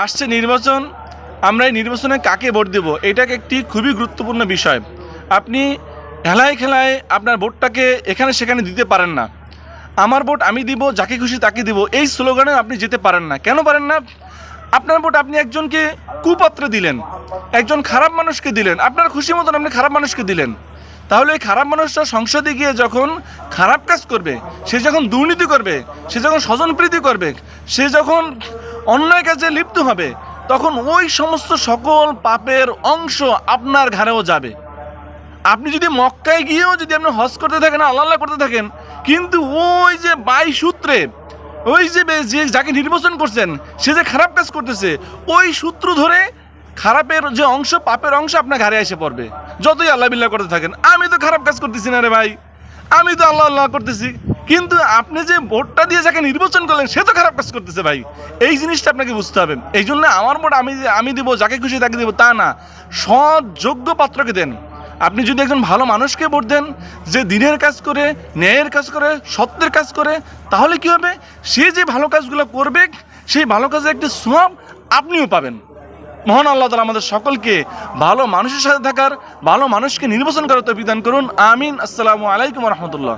আসছে নির্বাচন, আমরা এই নির্বাচনে কাকে ভোট দেব এটাকে একটি খুবই গুরুত্বপূর্ণ বিষয়। আপনি হেলায় খেলায় আপনার ভোটটাকে এখানে সেখানে দিতে পারেন না। আমার ভোট আমি দিব, যাকে খুশি তাকে দিব, এই স্লোগানে আপনি যেতে পারেন না। কেন পারেন না? আপনার ভোট আপনি একজনকে কুপাত্রে দিলেন, একজন খারাপ মানুষকে দিলেন, আপনার খুশি মতন আপনি খারাপ মানুষকে দিলেন। তাহলে এই খারাপ মানুষটা সংসদে গিয়ে যখন খারাপ কাজ করবে, সে যখন দুর্নীতি করবে, সে যখন স্বজনপ্রীতি করবে, সে যখন অন্যায় কাজে লিপ্ত হবে, তখন ওই সমস্ত সকল পাপের অংশ আপনার ঘাড়েও যাবে। আপনি যদি মক্কায় গিয়েও যদি আপনি হজ করতে থাকেন, আল্লাহ আল্লাহ করতে থাকেন, কিন্তু ওই যে বাই সূত্রে ওই যে যাকে নির্বাচন করছেন সে যে খারাপ কাজ করতেছে, ওই সূত্র ধরে খারাপের যে অংশ, পাপের অংশ আপনার ঘাড়ে এসে পড়বে। যতই আল্লাহ বিল্লাহ করতে থাকেন, আমি তো খারাপ কাজ করতেছি না রে ভাই, আমি তো আল্লাহ আল্লাহ করতেছি, কিন্তু আপনি যে ভোটটা দিয়ে যাকে নির্বাচন করলেন সে তো খারাপ কাজ করতেছে ভাই। এই জিনিসটা আপনাকে বুঝতে হবে। এই জন্য আমার ভোট আমি দিব, যাকে খুশি তাকে দিব তা না, সৎ যোগ্য পাত্রকে দেন। আপনি যদি একজন ভালো মানুষকে ভোট দেন, যে দিনের কাজ করে, ন্যায়ের কাজ করে, সত্যের কাজ করে, তাহলে কি হবে? সে যে ভালো কাজগুলো করবে, সেই ভালো কাজের একটি সওয়াব আপনিও পাবেন। মহান আল্লাহ তাআলা আমাদের সকলকে ভালো মানুষের সাথে থাকার, ভালো মানুষকে নির্বাচন করার তৌফিক দান করুন। আমিন। আসসালামু আলাইকুম ওয়া রাহমাতুল্লাহ।